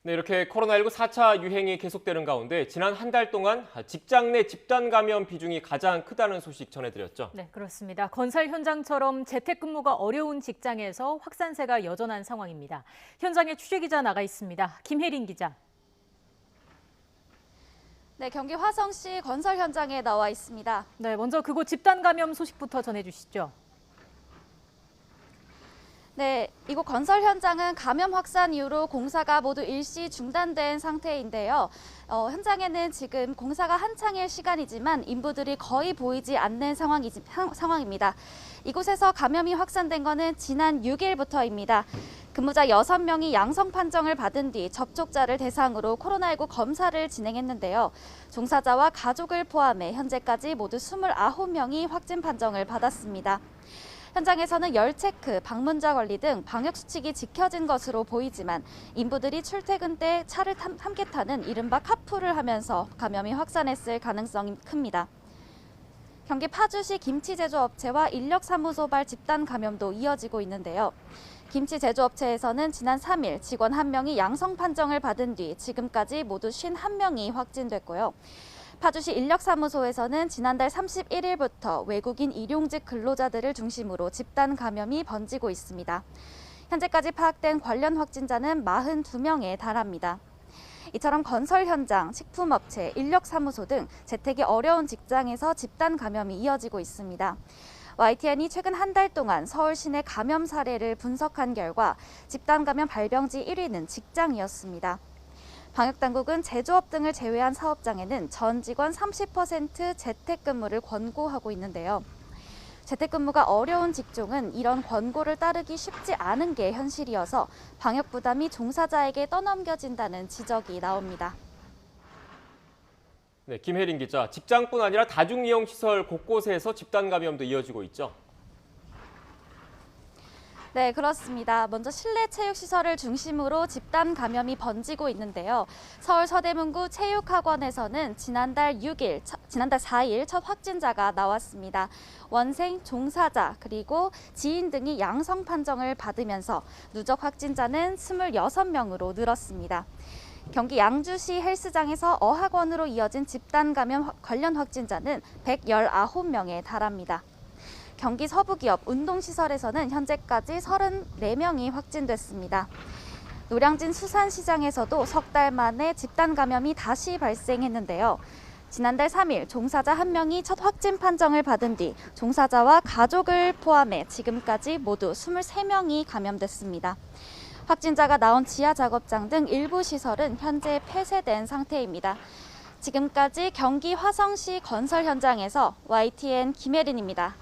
네, 이렇게 코로나19 4차 유행이 계속되는 가운데 지난 한 달 동안 직장 내 집단 감염 비중이 가장 크다는 소식 전해드렸죠. 네, 그렇습니다. 건설 현장처럼 재택근무가 어려운 직장에서 확산세가 여전한 상황입니다. 현장에 취재기자 나가 있습니다. 김혜린 기자. 네, 경기 화성시 건설 현장에 나와 있습니다. 네, 먼저 그곳 집단 감염 소식부터 전해주시죠. 네, 이곳 건설 현장은 감염 확산 이후로 공사가 모두 일시 중단된 상태인데요. 현장에는 지금 공사가 한창일 시간이지만 인부들이 거의 보이지 않는 상황입니다. 이곳에서 감염이 확산된 것은 지난 6일부터입니다. 근무자 6명이 양성 판정을 받은 뒤 접촉자를 대상으로 코로나19 검사를 진행했는데요. 종사자와 가족을 포함해 현재까지 모두 29명이 확진 판정을 받았습니다. 현장에서는 열 체크, 방문자 관리 등 방역 수칙이 지켜진 것으로 보이지만 인부들이 출퇴근 때 차를 함께 타는 이른바 카풀을 하면서 감염이 확산했을 가능성이 큽니다. 경기 파주시 김치 제조업체와 인력사무소발 집단 감염도 이어지고 있는데요. 김치 제조업체에서는 지난 3일 직원 1명이 양성 판정을 받은 뒤 지금까지 모두 51명이 확진됐고요. 파주시 인력사무소에서는 지난달 31일부터 외국인 일용직 근로자들을 중심으로 집단 감염이 번지고 있습니다. 현재까지 파악된 관련 확진자는 42명에 달합니다. 이처럼 건설 현장, 식품업체, 인력사무소 등 재택이 어려운 직장에서 집단 감염이 이어지고 있습니다. YTN이 최근 한 달 동안 서울 시내 감염 사례를 분석한 결과 집단 감염 발병지 1위는 직장이었습니다. 방역당국은 제조업 등을 제외한 사업장에는 전 직원 30% 재택근무를 권고하고 있는데요. 재택근무가 어려운 직종은 이런 권고를 따르기 쉽지 않은 게 현실이어서 방역 부담이 종사자에게 떠넘겨진다는 지적이 나옵니다. 네, 김혜린 기자. 직장뿐 아니라 다중이용시설 곳곳에서 집단 감염도 이어지고 있죠. 네, 그렇습니다. 먼저 실내 체육시설을 중심으로 집단 감염이 번지고 있는데요. 서울 서대문구 체육학원에서는 지난달 4일 첫 확진자가 나왔습니다. 원생, 종사자, 그리고 지인 등이 양성 판정을 받으면서 누적 확진자는 26명으로 늘었습니다. 경기 양주시 헬스장에서 어학원으로 이어진 집단 감염 관련 확진자는 119명에 달합니다. 경기 서부기업 운동시설에서는 현재까지 34명이 확진됐습니다. 노량진 수산시장에서도 석 달 만에 집단 감염이 다시 발생했는데요. 지난달 3일 종사자 1명이 첫 확진 판정을 받은 뒤 종사자와 가족을 포함해 지금까지 모두 23명이 감염됐습니다. 확진자가 나온 지하 작업장 등 일부 시설은 현재 폐쇄된 상태입니다. 지금까지 경기 화성시 건설 현장에서 YTN 김혜린입니다.